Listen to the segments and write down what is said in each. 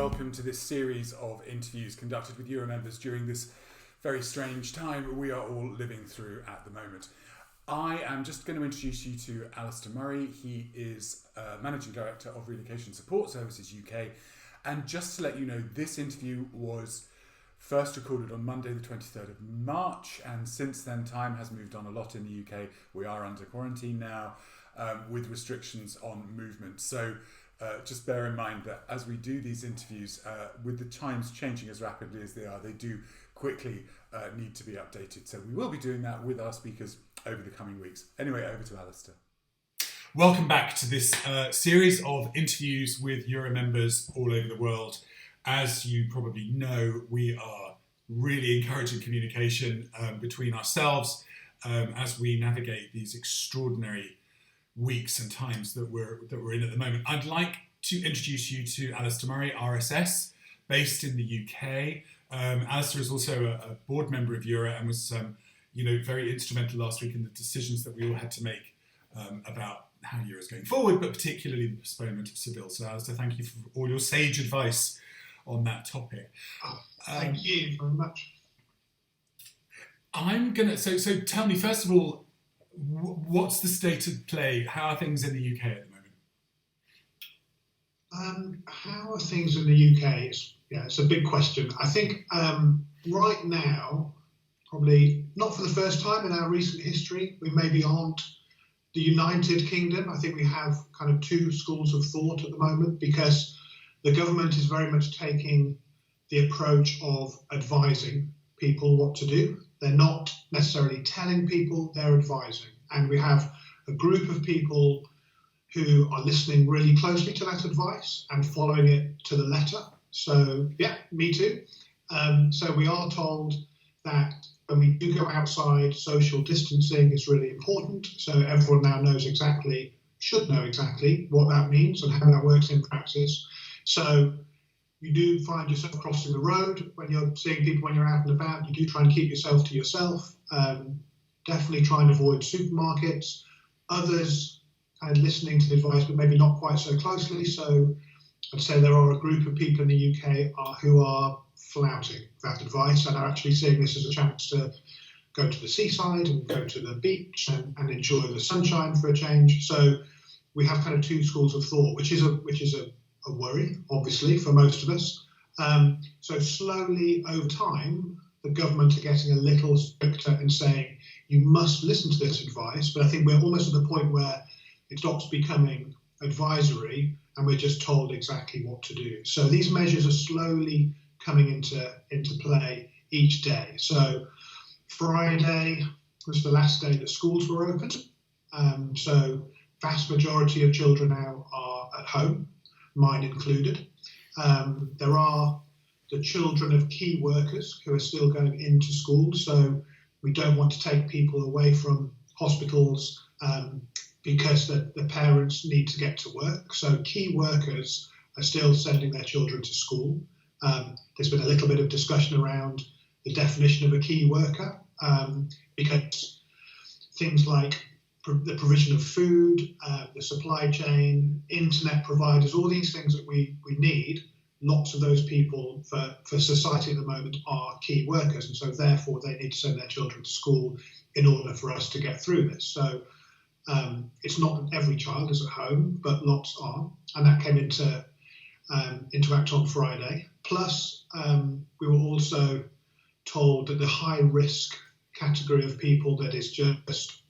welcome to this series of interviews conducted with Euro members during this very strange time we are all living through at the moment. I am just going to introduce you to Alistair Murray. He is Managing Director of Relocation Support Services UK. And just to let you know, this interview was first recorded on Monday the 23rd of March, and since then time has moved on a lot in the UK. We are under quarantine now with restrictions on movement. So just bear in mind that as we do these interviews, with the times changing as rapidly as they are, they do quickly need to be updated. So we will be doing that with our speakers over the coming weeks. Anyway, over to Alistair. Welcome back to this series of interviews with Euro members all over the world. As you probably know, we are really encouraging communication between ourselves as we navigate these extraordinary weeks and times that we're in at the moment. I'd like to introduce you to Alastair Murray RSS, based in the UK. Alastair is also a board member of Euro and was very instrumental last week in the decisions that we all had to make about how Euro is going forward, but particularly the postponement of Seville. So Alastair, thank you for all your sage advice on that topic. Thank you very much. So tell me, first of all, what's the state of play? How are things in the UK at the moment? How are things in the UK? It's a big question. I think right now, probably not for the first time in our recent history, we maybe aren't the United Kingdom. I think we have kind of two schools of thought at the moment, because the government is very much taking the approach of advising people what to do. They're not necessarily telling people, they're advising. And we have a group of people who are listening really closely to that advice and following it to the letter. So, yeah, me too. So we are told that when we do go outside, social distancing is really important. So everyone now should know exactly what that means and how that works in practice. So you do find yourself crossing the road when you're seeing people, when you're out and about. You do try and keep yourself to yourself. Definitely try and avoid supermarkets. Others kind of listening to the advice, but maybe not quite so closely. So I'd say there are a group of people in the UK who are flouting that advice and are actually seeing this as a chance to go to the seaside and go to the beach and enjoy the sunshine for a change. So we have kind of two schools of thought, which is a worry, obviously, for most of us. So slowly over time, the government are getting a little stricter and saying, you must listen to this advice. But I think we're almost at the point where it stops becoming advisory and we're just told exactly what to do. So these measures are slowly coming into play each day. So Friday was the last day that schools were open. So vast majority of children now are at home, mine included. There are the children of key workers who are still going into school. So we don't want to take people away from hospitals because the parents need to get to work. So key workers are still sending their children to school. There's been a little bit of discussion around the definition of a key worker because things like the provision of food, the supply chain, internet providers, all these things that we need, lots of those people for society at the moment are key workers, and so therefore they need to send their children to school in order for us to get through this. So it's not that every child is at home, but lots are, and that came into act on Friday. Plus, we were also told that the high risk category of people that is just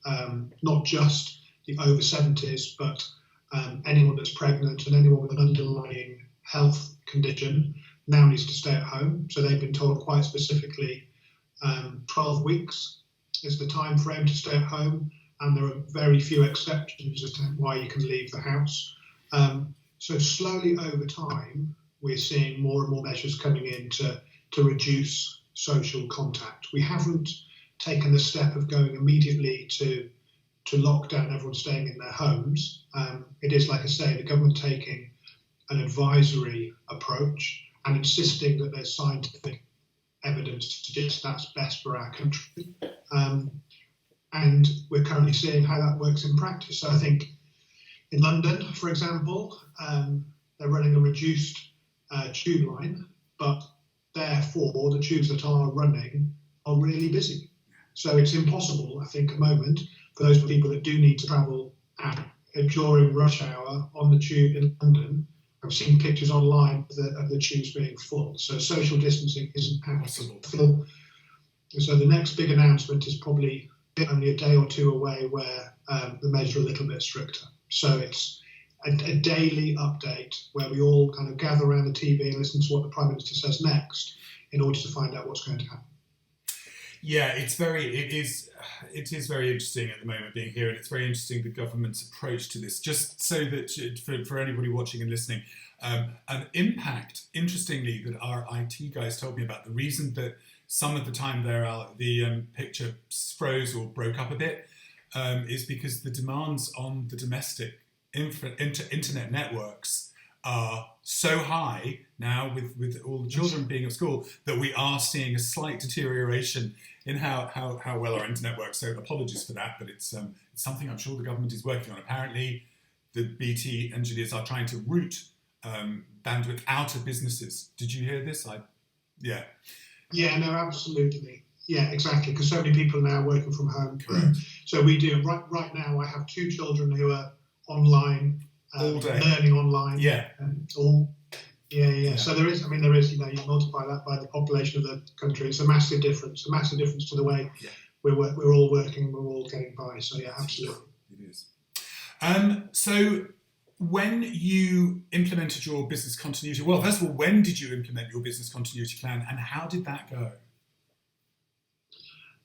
not just the over 70s, but anyone that's pregnant and anyone with an underlying health condition now needs to stay at home. So they've been told quite specifically 12 weeks is the time frame to stay at home, and there are very few exceptions as to why you can leave the house. So slowly over time, we're seeing more and more measures coming in to reduce social contact. We haven't taken the step of going immediately to lockdown, everyone staying in their homes. It is, like I say, the government taking an advisory approach and insisting that there's scientific evidence to suggest that's best for our country. And we're currently seeing how that works in practice. So I think in London, for example, they're running a reduced tube line, but therefore the tubes that are running are really busy. So it's impossible, I think, at the moment, for those people that do need to travel during rush hour on the tube in London. I've seen pictures online of the tubes being full. So social distancing isn't possible. So the next big announcement is probably only a day or two away, where the measures are a little bit stricter. So it's a daily update where we all kind of gather around the TV and listen to what the Prime Minister says next in order to find out what's going to happen. Yeah, it is very interesting at the moment being here, and it's very interesting the government's approach to this. Just so that for anybody watching and listening, an impact, interestingly, that our IT guys told me about. The reason that some of the time the picture froze or broke up a bit is because the demands on the domestic internet networks are so high now, with all the children being at school, that we are seeing a slight deterioration in how well our internet works. So apologies for that, but it's something I'm sure the government is working on. Apparently, the BT engineers are trying to route bandwidth out of businesses. Did you hear this? Yeah. Yeah, no, absolutely. Yeah, exactly, because so many people are now working from home. Correct. So we do. Right now, I have 2 children who are online, all day, learning online. Yeah. Yeah. So there is, you multiply that by the population of the country, it's a massive difference to the way we're all working, we're all getting by. So yeah, absolutely. It is. So when you implemented your business continuity, well, first of all, when did you implement your business continuity plan, and how did that go?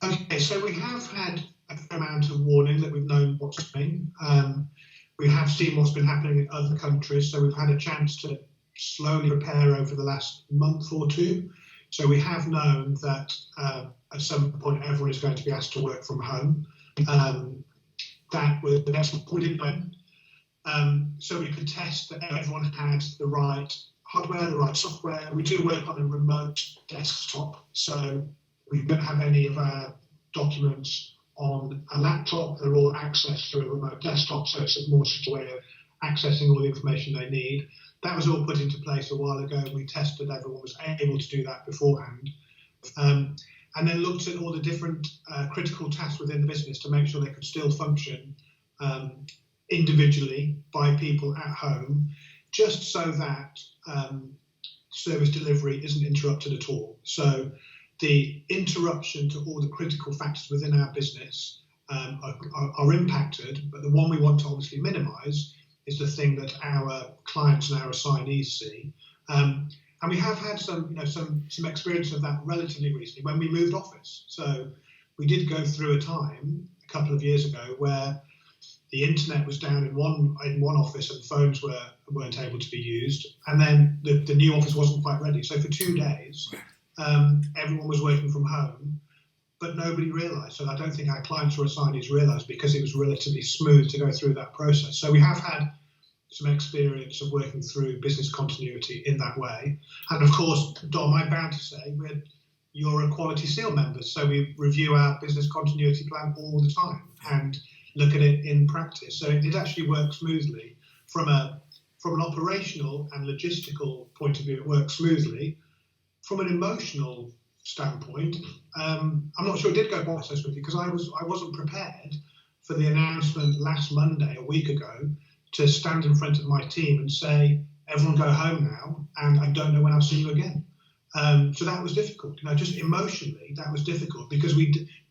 Okay, so we have had a fair amount of warning that we've known what's coming. We have seen what's been happening in other countries, so we've had a chance to slowly prepare over the last month or two. So we have known that at some point everyone is going to be asked to work from home. That was the next we didn't know. So we could test that everyone had the right hardware, the right software. We do work on a remote desktop, so we don't have any of our documents on a laptop. They're all accessed through a remote desktop, so it's a more secure way of accessing all the information they need. That was all put into place a while ago. We tested everyone was able to do that beforehand. And then looked at all the different critical tasks within the business to make sure they could still function individually by people at home, just so that service delivery isn't interrupted at all. So the interruption to all the critical factors within our business are impacted, but the one we want to obviously minimise is the thing that our clients and our assignees see. And we have had some experience of that relatively recently when we moved office. So we did go through a time a couple of years ago where the internet was down in one office and phones weren't able to be used, and then the new office wasn't quite ready. So for 2 days, everyone was working from home, but nobody realised. So I don't think our clients or assignees realised, because it was relatively smooth to go through that process. So we have had some experience of working through business continuity in that way. And of course, Dom, I'm bound to say, you're a Quality Seal member, so we review our business continuity plan all the time and look at it in practice. So it actually works smoothly. From an operational and logistical point of view, it works smoothly. From an emotional standpoint, I'm not sure it did go quite so smoothly, because I wasn't prepared for the announcement last Monday, a week ago, to stand in front of my team and say, everyone go home now, and I don't know when I'll see you again. So that was difficult. Just emotionally, that was difficult, because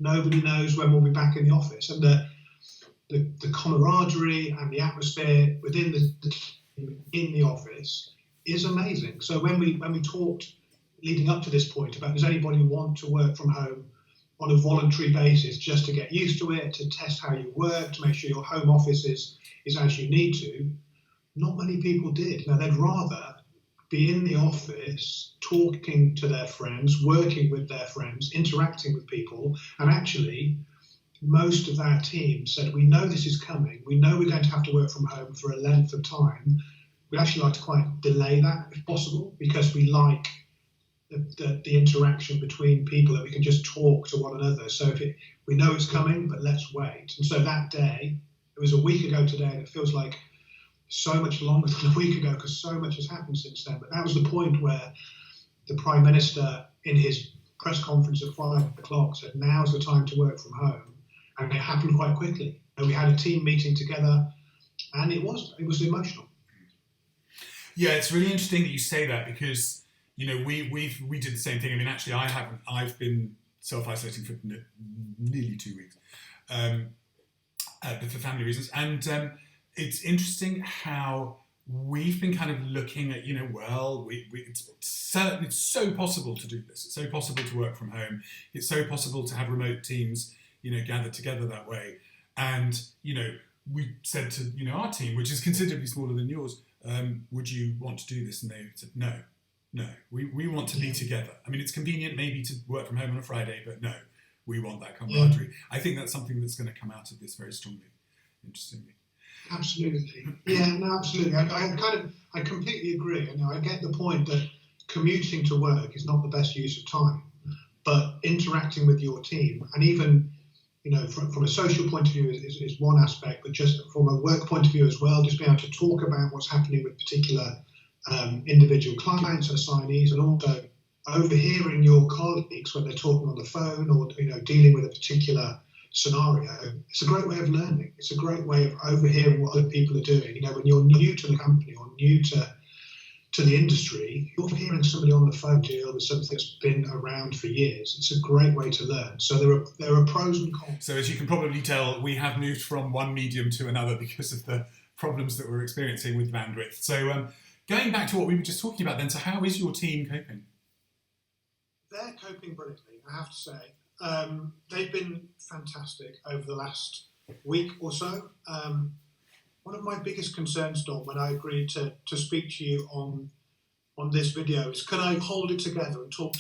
nobody knows when we'll be back in the office, and the camaraderie and the atmosphere within the office is amazing. So when we talked leading up to this point about, does anybody want to work from home on a voluntary basis just to get used to it, to test how you work, to make sure your home office is as you need to, not many people did. They'd rather be in the office, talking to their friends, working with their friends, interacting with people. And actually, most of our team said, we know this is coming. We know we're going to have to work from home for a length of time. We'd actually like to quite delay that if possible, because we like the interaction between people, that we can just talk to one another. So we know it's coming, but let's wait. And so that day, it was a week ago today, and it feels like so much longer than a week ago because so much has happened since then. But that was the point where the Prime Minister, in his press conference at 5 o'clock, said, now's the time to work from home. And it happened quite quickly. And we had a team meeting together, and it was emotional. Yeah, it's really interesting that you say that because, we did the same thing. I mean, actually, I've been self-isolating for nearly 2 weeks for family reasons. And it's interesting how we've been kind of looking at, it's so possible to do this. It's so possible to work from home. It's so possible to have remote teams, gathered together that way. And, we said to, our team, which is considerably smaller than yours, would you want to do this? And they said, no, we want to be together. I mean, it's convenient maybe to work from home on a Friday, but no, we want that camaraderie. Yeah. I think that's something that's going to come out of this very strongly, interestingly. Absolutely. Yeah, no, absolutely. I completely agree. I get the point that commuting to work is not the best use of time, but interacting with your team and even, from a social point of view is one aspect, but just from a work point of view as well, just being able to talk about what's happening with particular individual clients or assignees, and also overhearing your colleagues when they're talking on the phone or, dealing with a particular scenario. It's a great way of learning. It's a great way of overhearing what other people are doing. When you're new to the company or new to the industry, you're hearing somebody on the phone deal with something that's been around for years. It's a great way to learn. So there are pros and cons. So as you can probably tell, we have moved from one medium to another because of the problems that we're experiencing with bandwidth. So going back to what we were just talking about then, so how is your team coping? They're coping brilliantly, I have to say. They've been fantastic over the last week or so. One of my biggest concerns, Dom, when I agreed to speak to you on this video is, can I hold it together and talk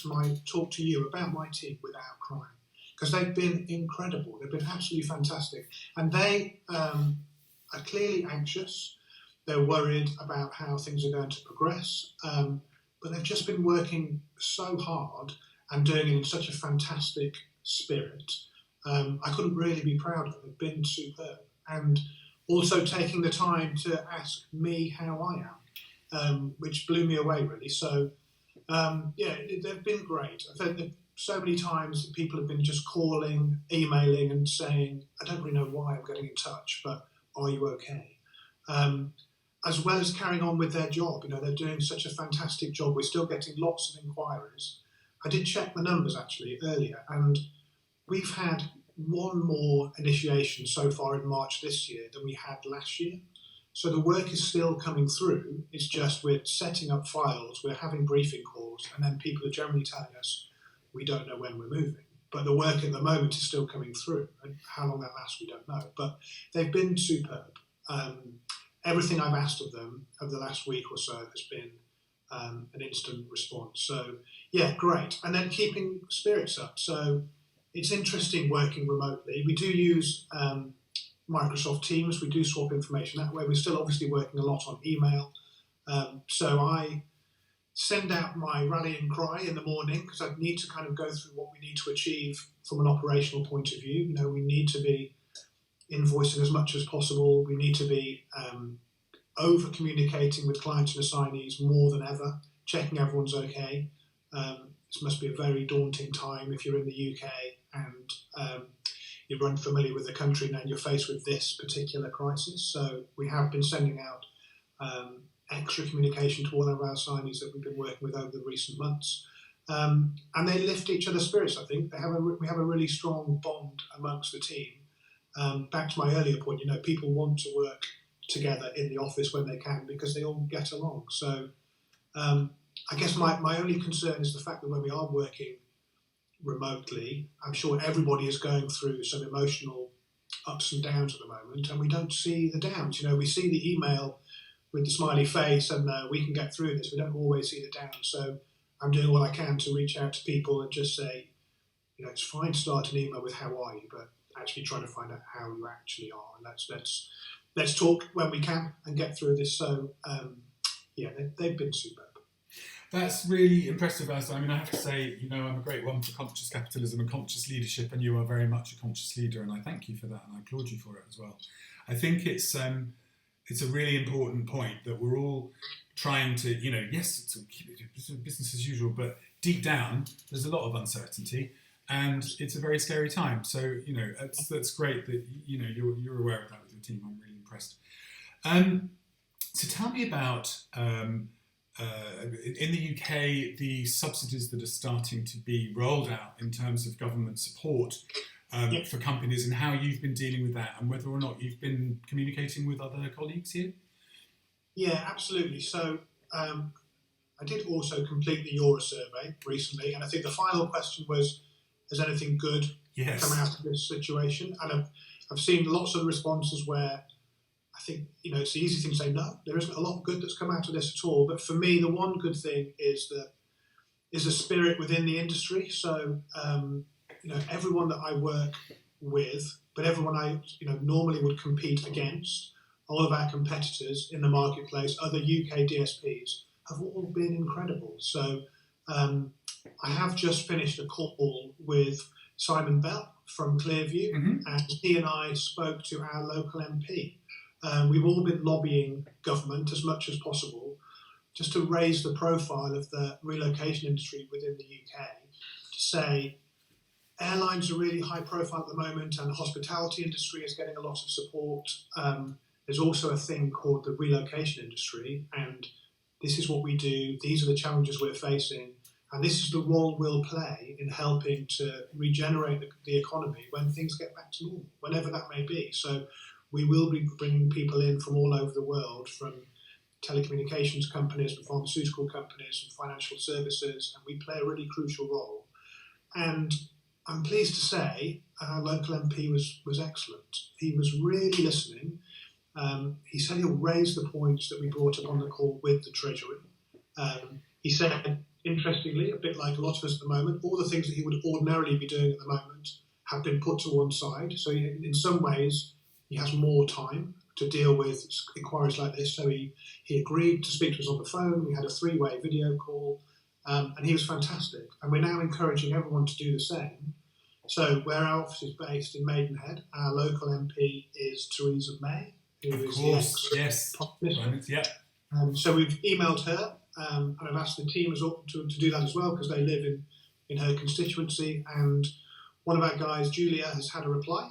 to you about my team without crying? Because they've been incredible. They've been absolutely fantastic. And they are clearly anxious. They're worried about how things are going to progress. But they've just been working so hard and doing it in such a fantastic spirit. I couldn't really be prouder. They've been superb. And also taking the time to ask me how I am, which blew me away, really. So, they've been great. I think that so many times people have been just calling, emailing and saying, I don't really know why I'm getting in touch, but are you okay? As well as carrying on with their job. They're doing such a fantastic job. We're still getting lots of inquiries. I did check the numbers, actually, earlier, and we've had one more initiation so far in March this year than we had last year. So the work is still coming through. It's just we're setting up files, we're having briefing calls, and then people are generally telling us we don't know when we're moving. But the work at the moment is still coming through. And how long that lasts, we don't know. But they've been superb. Everything I've asked of them over the last week or so has been an instant response. So, yeah, great. And then keeping spirits up. So it's interesting working remotely. We do use Microsoft Teams. We do swap information that way. We're still obviously working a lot on email. So I send out my rallying cry in the morning because I need to kind of go through what we need to achieve from an operational point of view. We need to be invoicing as much as possible. We need to be over-communicating with clients and assignees more than ever, checking everyone's okay. This must be a very daunting time if you're in the UK and you're unfamiliar with the country and then you're faced with this particular crisis. So we have been sending out extra communication to all of our assignees that we've been working with over the recent months. And they lift each other's spirits, I think. We have a really strong bond amongst the team. Back to my earlier point, people want to work together in the office when they can because they all get along. So I guess my only concern is the fact that when we are working remotely, I'm sure everybody is going through some emotional ups and downs at the moment, and we don't see the downs. We see the email with the smiley face and we can get through this. We don't always see the downs. So I'm doing what I can to reach out to people and just say, it's fine to start an email with how are you, but actually trying to find out how you actually are. And let's talk when we can and get through this. So, they've been superb. That's really impressive, Alistair. I mean, I have to say, I'm a great one for conscious capitalism and conscious leadership, and you are very much a conscious leader, and I thank you for that, and I applaud you for it as well. I think it's it's a really important point that we're all trying to, yes, it's business as usual, but deep down, there's a lot of uncertainty, and it's a very scary time. So, that's great that, you're aware of that with your team. I'm really impressed. So tell me about, in the UK, the subsidies that are starting to be rolled out in terms of government support for companies, and how you've been dealing with that, and whether or not you've been communicating with other colleagues here. Yeah, absolutely. So I did also complete the Euro survey recently, and I think the final question was, has anything good come out of this situation? And I've seen lots of responses where I think, it's the easy thing to say, no, there isn't a lot of good that's come out of this at all. But for me, the one good thing is the spirit within the industry. So, everyone that I work with, but everyone I, normally would compete against, all of our competitors in the marketplace, other UK DSPs, have all been incredible. So I have just finished a call with Simon Bell from Clearview, and he and I spoke to our local MP. We've all been lobbying government as much as possible just to raise the profile of the relocation industry within the UK, to say airlines are really high profile at the moment, and the hospitality industry is getting a lot of support. There's also a thing called the relocation industry, and this is what we do, these are the challenges we're facing, and this is the role we'll play in helping to regenerate the economy when things get back to normal, whenever that may be. So we will be bringing people in from all over the world, from telecommunications companies, from pharmaceutical companies, and financial services, and we play a really crucial role. And I'm pleased to say our local MP was excellent. He was really listening. He said he'll raise the points that we brought up on the call with the Treasury. He said, interestingly, a bit like a lot of us at the moment, all the things that he would ordinarily be doing at the moment have been put to one side. So in some ways, he has more time to deal with inquiries like this. So he agreed to speak to us on the phone. We had a 3-way video call, and he was fantastic. And we're now encouraging everyone to do the same. So where our office is based in Maidenhead, our local MP is Theresa May, who is the ex-Prime Minister. So we've emailed her, and I've asked the team to do that as well, because they live in her constituency. And one of our guys, Julia, has had a reply.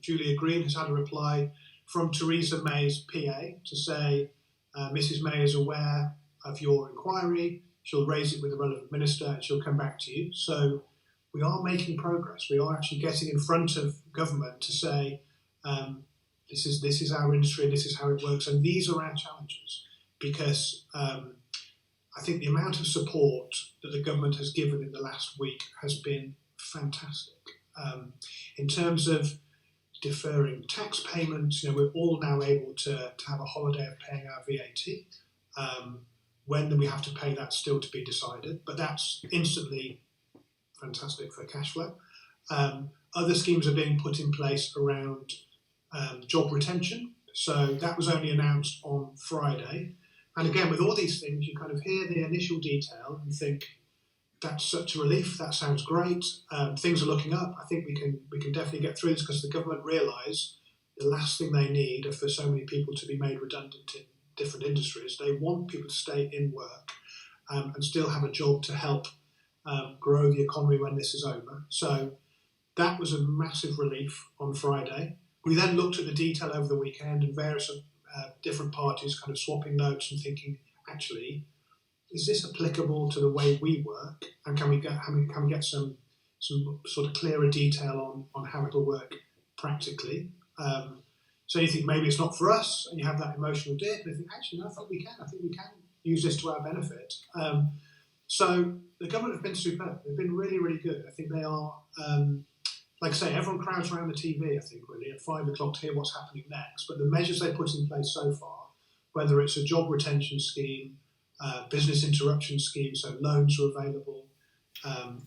Julia Green has had a reply from Theresa May's PA to say, Mrs May is aware of your inquiry, she'll raise it with the relevant minister, and she'll come back to you. So we are making progress. We are actually getting in front of government to say, this is our industry, this is how it works, and these are our challenges. Because I think the amount of support that the government has given in the last week has been fantastic. In terms of deferring tax payments, we're all now able to have a holiday of paying our VAT. When we have to pay, that's still to be decided, but that's instantly fantastic for cash flow. Other schemes are being put in place around job retention. So that was only announced on Friday. And again, with all these things, you kind of hear the initial detail and think, that's such a relief, that sounds great. Things are looking up. I think we can definitely get through this, because the government realise the last thing they need are for so many people to be made redundant in different industries. They want people to stay in work and still have a job to help grow the economy when this is over. So that was a massive relief on Friday. We then looked at the detail over the weekend, and various different parties kind of swapping notes and thinking, actually, is this applicable to the way we work? And can we get some sort of clearer detail on how it'll work practically? So you think maybe it's not for us, and you have that emotional dip, and you think, actually, no, I think we can. I think we can use this to our benefit. So the government have been superb. They've been really, really good. I think they are, like I say, everyone crowds around the TV, I think, really, at 5 o'clock to hear what's happening next. But the measures they put in place so far, whether it's a job retention scheme, business interruption scheme, so loans are available,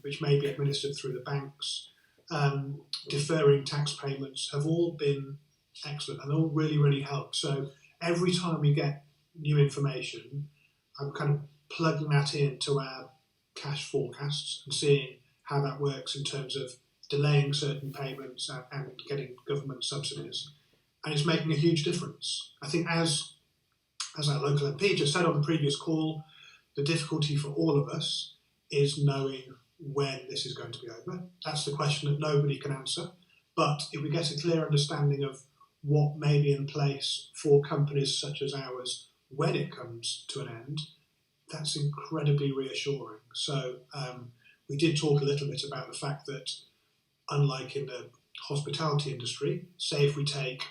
which may be administered through the banks, deferring tax payments, have all been excellent and all really, really helped. So every time we get new information, I'm kind of plugging that into our cash forecasts and seeing how that works in terms of delaying certain payments and getting government subsidies. and it's making a huge difference. I think as our local MP just said on the previous call, the difficulty for all of us is knowing when this is going to be over. That's the question that nobody can answer. But if we get a clear understanding of what may be in place for companies such as ours when it comes to an end, that's incredibly reassuring. So we did talk a little bit about the fact that, unlike in the hospitality industry, say if we take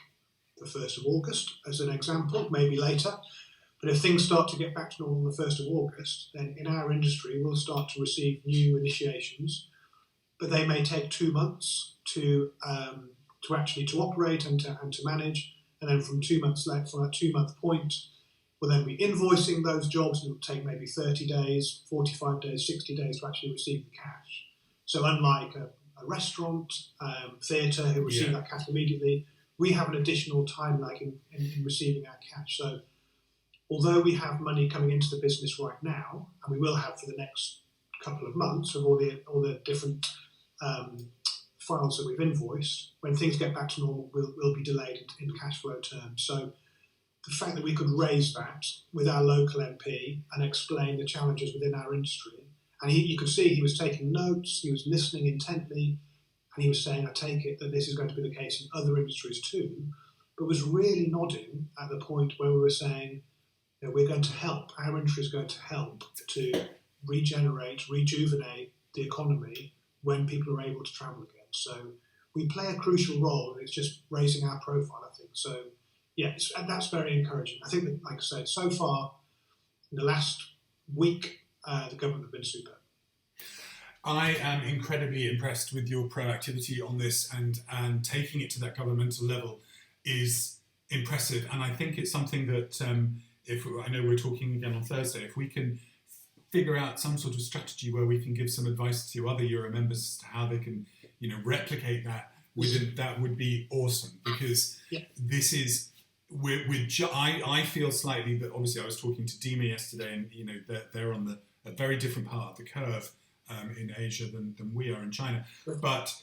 the 1st of August as an example, maybe later, but if things start to get back to normal on the 1st of August, then in our industry we'll start to receive new initiations, but they may take 2 months to actually to operate and to manage, and then from 2 months later, from that 2 month point, we'll then be invoicing those jobs, and it'll take maybe 30 days, 45 days, 60 days to actually receive the cash. So unlike a restaurant, theatre who receive that cash immediately, we have an additional time lag in receiving our cash. So although we have money coming into the business right now, and we will have for the next couple of months of all the different files that we've invoiced, when things get back to normal, we'll be delayed in cash flow terms. So the fact that we could raise that with our local MP and explain the challenges within our industry, and you could see he was taking notes, he was listening intently, and he was saying, I take it that this is going to be the case in other industries too, but was really nodding at the point where we were saying, we're going to help, our industry is going to help to regenerate, rejuvenate the economy when people are able to travel again. So we play a crucial role, and it's just raising our profile, I think. So yeah, and that's very encouraging. I think that, like I said, so far in the last week, the government have been superb. I am incredibly impressed with your proactivity on this, and taking it to that governmental level is impressive. And I think it's something that, I know we're talking again on Thursday, if we can figure out some sort of strategy where we can give some advice to other Euro members as to how they can, replicate that within, that would be awesome, because this is. I feel slightly that, obviously I was talking to Dima yesterday, and they're on a very different part of the curve in Asia than we are in China, but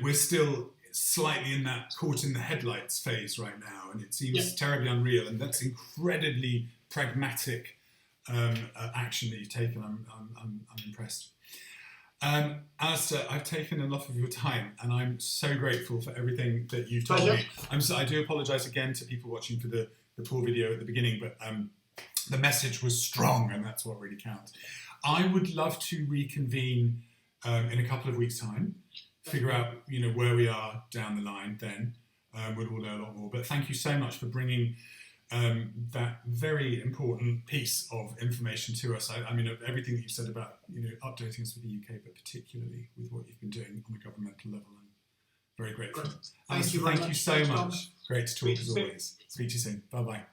we're still slightly in that caught in the headlights phase right now, and it seems terribly unreal, and that's incredibly pragmatic action that you've taken. I'm impressed. Alistair, I've taken enough of your time, and I'm so grateful for everything that you've told me. I do apologise again to people watching for the poor video at the beginning, but the message was strong, and that's what really counts. I would love to reconvene in a couple of weeks' time, figure out where we are down the line then. We'll all know a lot more. But thank you so much for bringing that very important piece of information to us. I mean, everything that you said about updating us with the UK, but particularly with what you've been doing on a governmental level. I'm very grateful. Thank you so much. Great to talk as always. Speak to you soon. Bye bye.